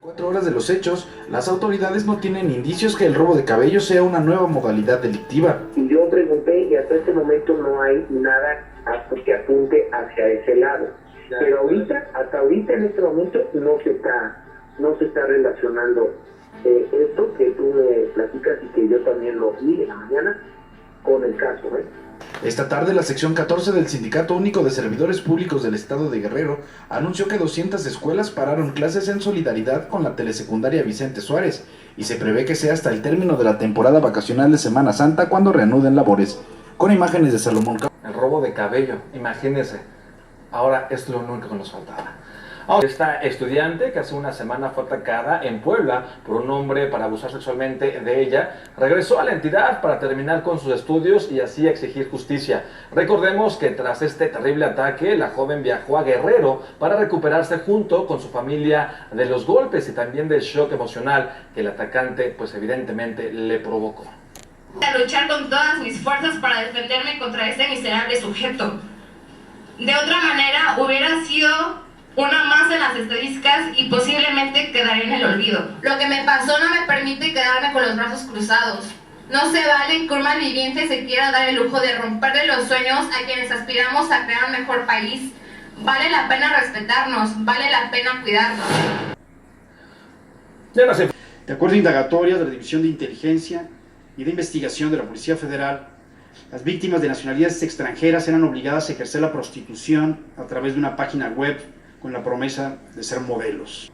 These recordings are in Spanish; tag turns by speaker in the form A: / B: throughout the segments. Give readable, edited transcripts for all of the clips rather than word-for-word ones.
A: 4 horas de los hechos, las autoridades no tienen indicios que el robo de cabello sea una nueva modalidad delictiva.
B: Y yo pregunté y hasta este momento no hay nada que apunte hacia ese lado. Pero hasta ahorita en este momento no se está relacionando esto que tú me platicas y que yo también lo vi en la mañana con el caso.
A: Esta tarde, la sección 14 del Sindicato Único de Servidores Públicos del Estado de Guerrero anunció que 200 escuelas pararon clases en solidaridad con la telesecundaria Vicente Suárez y se prevé que sea hasta el término de la temporada vacacional de Semana Santa cuando reanuden labores. Con imágenes de Salomón.
C: El robo de cabello, imagínense. Ahora es lo único que nos faltaba. Esta estudiante que hace una semana fue atacada en Puebla por un hombre para abusar sexualmente de ella, regresó a la entidad para terminar con sus estudios y así exigir justicia. Recordemos que tras este terrible ataque, la joven viajó a Guerrero para recuperarse junto con su familia de los golpes y también del shock emocional que el atacante pues evidentemente le provocó.
D: A luchar con todas mis fuerzas para defenderme contra este miserable sujeto. De otra manera hubiera sido una más en las estadísticas y posiblemente quedaría en el olvido. Lo que me pasó no me permite quedarme con los brazos cruzados. No se vale que un malviviente se quiera dar el lujo de romperle los sueños a quienes aspiramos a crear un mejor país. Vale la pena respetarnos, vale la pena cuidarnos.
E: De acuerdo a indagatorias de la División de Inteligencia y de Investigación de la Policía Federal, las víctimas de nacionalidades extranjeras eran obligadas a ejercer la prostitución a través de una página web con la promesa de ser modelos.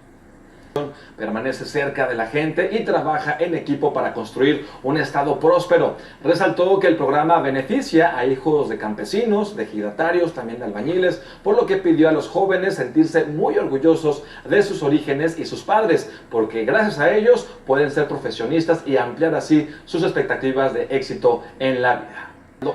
C: Permanece cerca de la gente y trabaja en equipo para construir un estado próspero. Resaltó que el programa beneficia a hijos de campesinos, de ejidatarios, también de albañiles, por lo que pidió a los jóvenes sentirse muy orgullosos de sus orígenes y sus padres, porque gracias a ellos pueden ser profesionistas y ampliar así sus expectativas de éxito en la vida.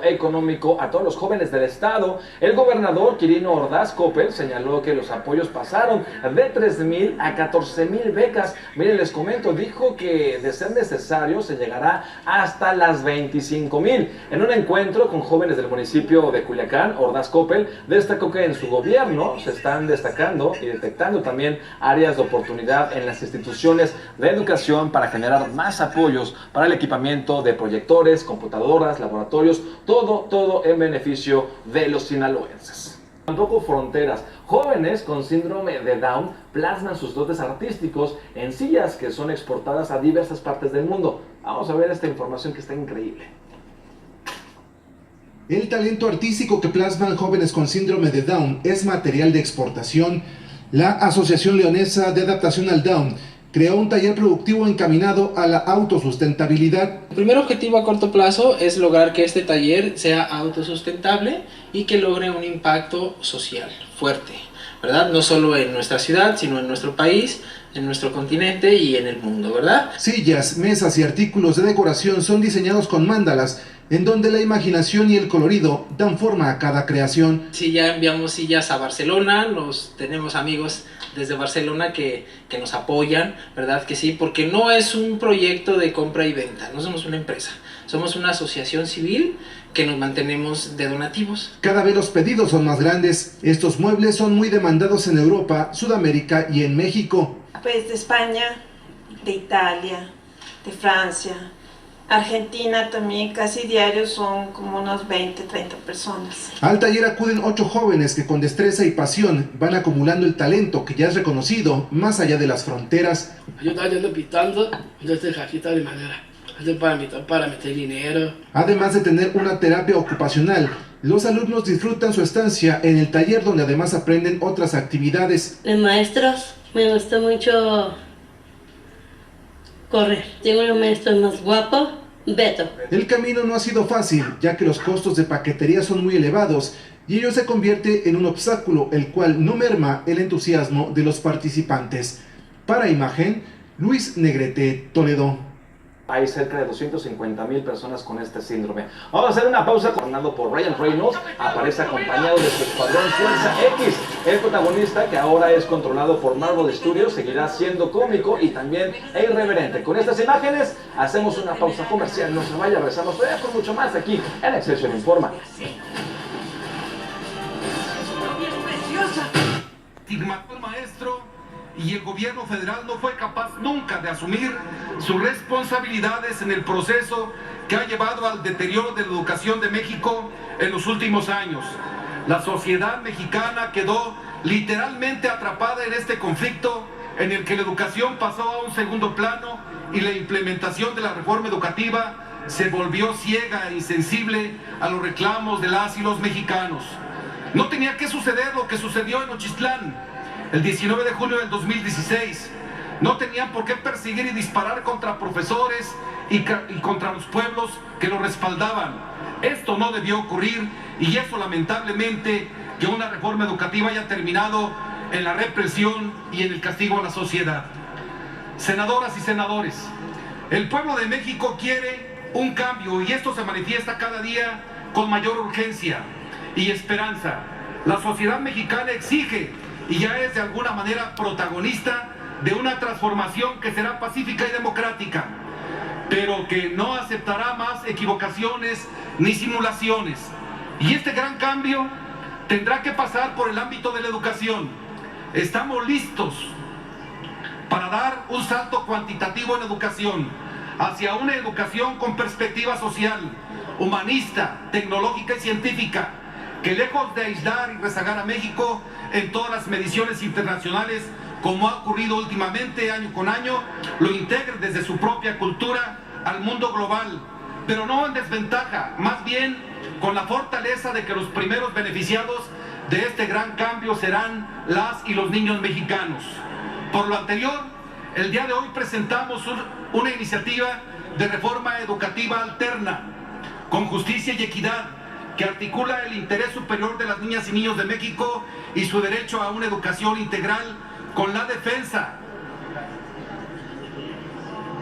C: Económico a todos los jóvenes del estado, el gobernador Quirino Ordaz Coppel señaló que los apoyos pasaron de 3,000 a 14,000 becas. Miren, les comento, dijo que de ser necesario se llegará hasta las 25,000. En un encuentro con jóvenes del municipio de Culiacán, Ordaz Coppel destacó que en su gobierno se están destacando y detectando también áreas de oportunidad en las instituciones de educación para generar más apoyos para el equipamiento de proyectores, computadoras, laboratorios, todo en beneficio de los sinaloenses. Tampoco fronteras. Jóvenes con síndrome de Down plasman sus dotes artísticos en sillas que son exportadas a diversas partes del mundo. Vamos a ver esta información que está increíble.
F: El talento artístico que plasman jóvenes con síndrome de Down es material de exportación. La Asociación Leonesa de Adaptación al Down creó un taller productivo encaminado a la autosustentabilidad.
G: El primer objetivo a corto plazo es lograr que este taller sea autosustentable y que logre un impacto social fuerte, ¿verdad? No solo en nuestra ciudad, sino en nuestro país, en nuestro continente y en el mundo, ¿verdad?
F: Sillas, mesas y artículos de decoración son diseñados con mandalas, en donde la imaginación y el colorido dan forma a cada creación.
G: Sí, ya enviamos sillas a Barcelona, tenemos amigos desde Barcelona que nos apoyan, ¿verdad? Que sí, porque no es un proyecto de compra y venta, no somos una empresa, somos una asociación civil que nos mantenemos de donativos.
F: Cada vez los pedidos son más grandes. Estos muebles son muy demandados en Europa, Sudamérica y en México.
H: Pues de España, de Italia, de Francia, Argentina también, casi diarios son como unos 20, 30 personas.
F: Al taller acuden 8 jóvenes que con destreza y pasión van acumulando el talento que ya es reconocido más allá de las fronteras.
I: Yo estoy pintando, yo estoy cajita de madera, para meter dinero.
F: Además de tener una terapia ocupacional, los alumnos disfrutan su estancia en el taller donde además aprenden otras actividades.
J: De maestros, me gusta mucho correr. Tengo un maestro más guapo, Beto.
F: El camino no ha sido fácil, ya que los costos de paquetería son muy elevados y ello se convierte en un obstáculo, el cual no merma el entusiasmo de los participantes. Para Imagen, Luis Negrete, Toledo.
C: Hay cerca de 250,000 personas con este síndrome. Vamos a hacer una pausa. Gobernado por Ryan Reynolds, aparece acompañado de su escuadrón Fuerza X. El protagonista, que ahora es controlado por Marvel Studios, seguirá siendo cómico y también irreverente. Con estas imágenes hacemos una pausa comercial. No se vaya, regresamos todavía con mucho más aquí en Excelsior Informa.
K: Maestro y el gobierno federal no fue capaz nunca de asumir sus responsabilidades en el proceso que ha llevado al deterioro de la educación de México en los últimos años. La sociedad mexicana quedó literalmente atrapada en este conflicto en el que la educación pasó a un segundo plano y la implementación de la reforma educativa se volvió ciega e insensible a los reclamos de las y los mexicanos. No tenía que suceder lo que sucedió en Nochistlán el 19 de junio del 2016. No tenían por qué perseguir y disparar contra profesores y contra los pueblos que lo respaldaban. Esto no debió ocurrir y eso lamentablemente que una reforma educativa haya terminado en la represión y en el castigo a la sociedad. Senadoras y senadores, el pueblo de México quiere un cambio y esto se manifiesta cada día con mayor urgencia y esperanza. La sociedad mexicana exige y ya es de alguna manera protagonista de una transformación que será pacífica y democrática, pero que no aceptará más equivocaciones ni simulaciones. Y este gran cambio tendrá que pasar por el ámbito de la educación. Estamos listos para dar un salto cuantitativo en educación, hacia una educación con perspectiva social, humanista, tecnológica y científica, que lejos de aislar y rezagar a México en todas las mediciones internacionales, como ha ocurrido últimamente año con año, lo integre desde su propia cultura al mundo global, pero no en desventaja, más bien con la fortaleza de que los primeros beneficiados de este gran cambio serán las y los niños mexicanos. Por lo anterior, el día de hoy presentamos una iniciativa de reforma educativa alterna, con justicia y equidad, que articula el interés superior de las niñas y niños de México y su derecho a una educación integral con la defensa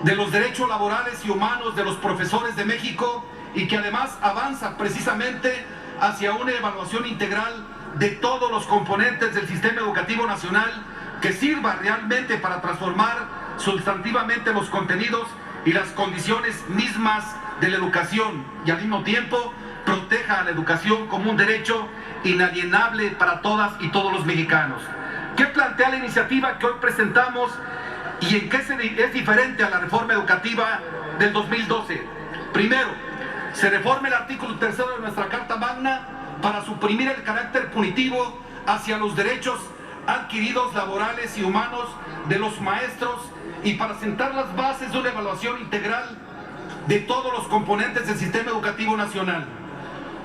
K: de los derechos laborales y humanos de los profesores de México y que además avanza precisamente hacia una evaluación integral de todos los componentes del sistema educativo nacional que sirva realmente para transformar sustantivamente los contenidos y las condiciones mismas de la educación y al mismo tiempo proteja a la educación como un derecho inalienable para todas y todos los mexicanos. ¿Qué plantea la iniciativa que hoy presentamos y en qué es diferente a la reforma educativa del 2012? Primero, se reforma el artículo 3 de nuestra Carta Magna para suprimir el carácter punitivo hacia los derechos adquiridos laborales y humanos de los maestros y para sentar las bases de una evaluación integral de todos los componentes del sistema educativo nacional.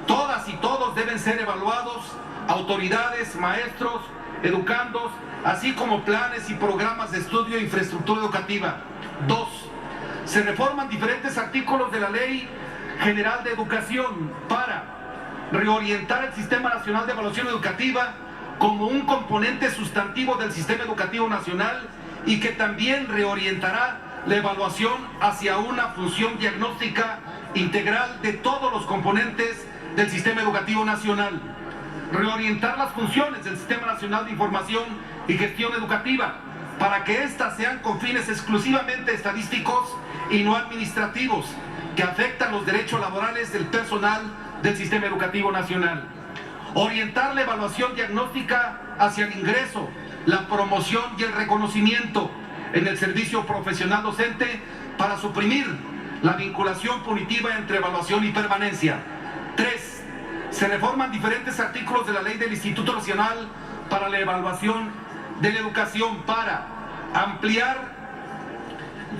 K: Todas y todos deben ser evaluados, autoridades, maestros, educandos, así como planes y programas de estudio e infraestructura educativa. 2. Se reforman diferentes artículos de la Ley General de Educación para reorientar el Sistema Nacional de Evaluación Educativa como un componente sustantivo del sistema educativo nacional y que también reorientará la evaluación hacia una función diagnóstica integral de todos los componentes del sistema educativo nacional. Reorientar las funciones del Sistema Nacional de Información y Gestión Educativa para que éstas sean con fines exclusivamente estadísticos y no administrativos, que afectan los derechos laborales del personal del sistema educativo nacional. Orientar la evaluación diagnóstica hacia el ingreso, la promoción y el reconocimiento en el servicio profesional docente para suprimir la vinculación punitiva entre evaluación y permanencia. 3. Se reforman diferentes artículos de la Ley del Instituto Nacional para la Evaluación de la Educación para ampliar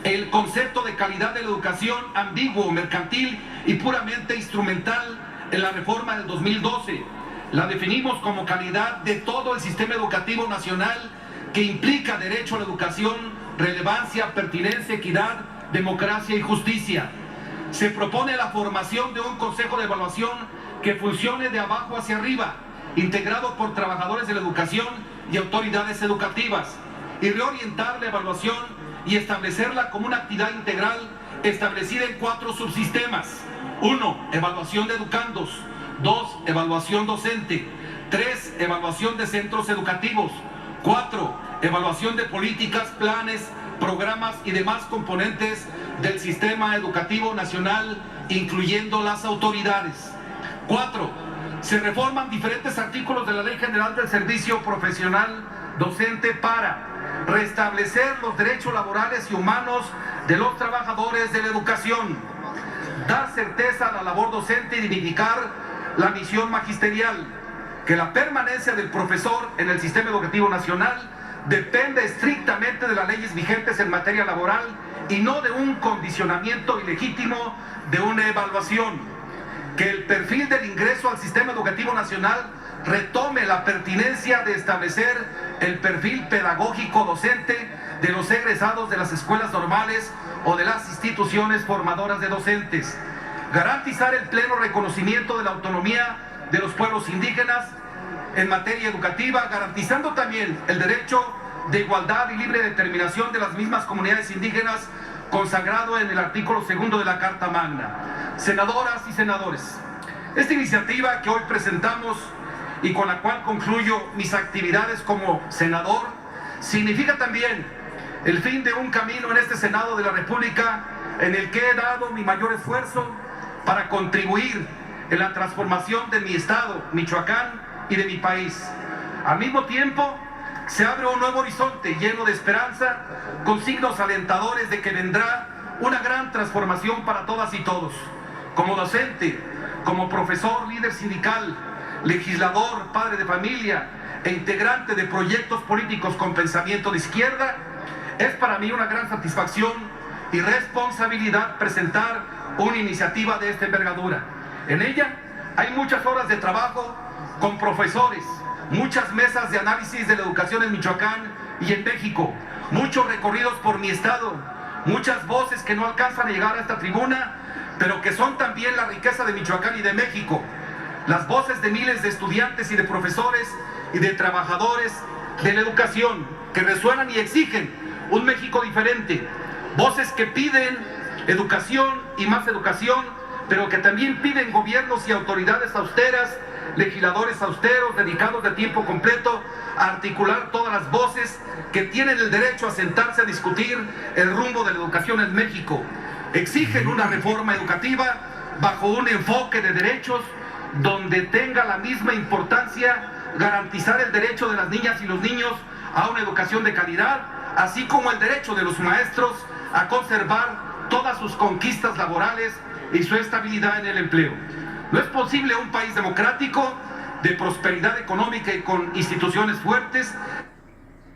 K: el concepto de calidad de la educación ambiguo, mercantil y puramente instrumental en la reforma del 2012. La definimos como calidad de todo el sistema educativo nacional que implica derecho a la educación, relevancia, pertinencia, equidad, democracia y justicia. Se propone la formación de un consejo de evaluación que funcione de abajo hacia arriba, integrado por trabajadores de la educación y autoridades educativas, y reorientar la evaluación y establecerla como una actividad integral establecida en 4 subsistemas. 1. Evaluación de educandos. 2. Evaluación docente. 3. Evaluación de centros educativos. 4. Evaluación de políticas, planes, programas y demás componentes del sistema educativo nacional, incluyendo las autoridades. 4. Se reforman diferentes artículos de la Ley General del Servicio Profesional Docente para restablecer los derechos laborales y humanos de los trabajadores de la educación, dar certeza a la labor docente y dignificar la misión magisterial, que la permanencia del profesor en el sistema educativo nacional depende estrictamente de las leyes vigentes en materia laboral y no de un condicionamiento ilegítimo de una evaluación, que el perfil del ingreso al sistema educativo nacional retome la pertinencia de establecer el perfil pedagógico docente de los egresados de las escuelas normales o de las instituciones formadoras de docentes, garantizar el pleno reconocimiento de la autonomía de los pueblos indígenas en materia educativa, garantizando también el derecho de igualdad y libre determinación de las mismas comunidades indígenas consagrado en el artículo 2 de la Carta Magna. Senadoras y senadores, esta iniciativa que hoy presentamos y con la cual concluyo mis actividades como senador, significa también el fin de un camino en este Senado de la República en el que he dado mi mayor esfuerzo para contribuir en la transformación de mi estado, Michoacán, y de mi país. Al mismo tiempo, se abre un nuevo horizonte lleno de esperanza, con signos alentadores de que vendrá una gran transformación para todas y todos. Como docente, como profesor, líder sindical, legislador, padre de familia e integrante de proyectos políticos con pensamiento de izquierda, es para mí una gran satisfacción y responsabilidad presentar una iniciativa de esta envergadura. En ella hay muchas horas de trabajo con profesores, muchas mesas de análisis de la educación en Michoacán y en México, muchos recorridos por mi estado, muchas voces que no alcanzan a llegar a esta tribuna, pero que son también la riqueza de Michoacán y de México, las voces de miles de estudiantes y de profesores y de trabajadores de la educación que resuenan y exigen un México diferente, voces que piden educación y más educación, pero que también piden gobiernos y autoridades austeras, legisladores austeros dedicados de tiempo completo a articular todas las voces que tienen el derecho a sentarse a discutir el rumbo de la educación en México. Exigen una reforma educativa bajo un enfoque de derechos donde tenga la misma importancia garantizar el derecho de las niñas y los niños a una educación de calidad, así como el derecho de los maestros a conservar todas sus conquistas laborales y su estabilidad en el empleo. No es posible un país democrático, de prosperidad económica y con instituciones fuertes,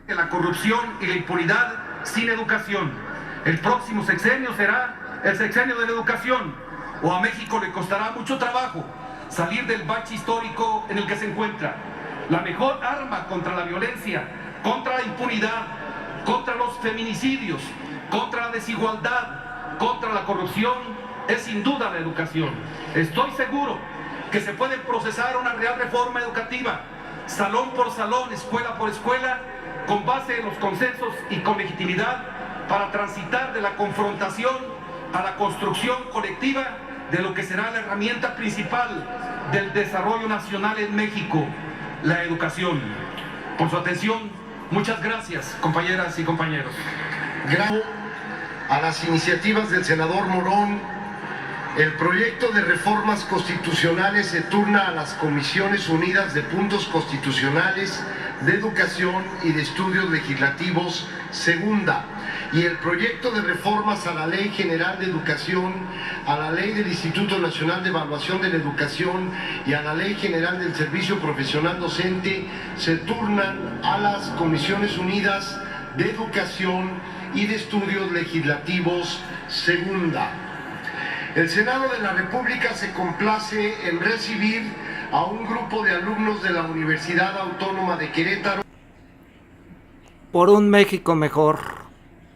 K: que la corrupción y la impunidad sin educación. El próximo sexenio será el sexenio de la educación, o a México le costará mucho trabajo salir del bache histórico en el que se encuentra. La mejor arma contra la violencia, contra la impunidad, contra los feminicidios, contra la desigualdad, contra la corrupción, es sin duda la educación. Estoy seguro que se puede procesar una real reforma educativa, salón por salón, escuela por escuela, con base en los consensos y con legitimidad, para transitar de la confrontación a la construcción colectiva de lo que será la herramienta principal del desarrollo nacional en México, la educación. Por su atención, muchas gracias, compañeras y compañeros.
L: Gracias a las iniciativas del senador Morón. El proyecto de reformas constitucionales se turna a las Comisiones Unidas de Puntos Constitucionales, de Educación y de Estudios Legislativos, segunda, y el proyecto de reformas a la Ley General de Educación, a la Ley del Instituto Nacional de Evaluación de la Educación y a la Ley General del Servicio Profesional Docente se turnan a las Comisiones Unidas de Educación y de Estudios Legislativos, segunda. El Senado de la República se complace en recibir a un grupo de alumnos de la Universidad Autónoma de Querétaro.
M: Por un México mejor,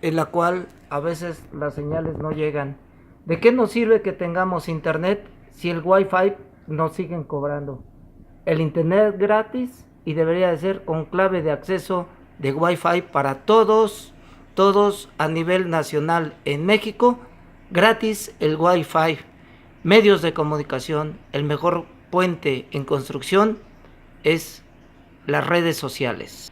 M: en la cual a veces las señales no llegan. ¿De qué nos sirve que tengamos internet si el Wi-Fi nos siguen cobrando? El internet gratis y debería de ser con clave de acceso de Wi-Fi para todos a nivel nacional en México. Gratis el Wi-Fi, medios de comunicación, el mejor puente en construcción es las redes sociales.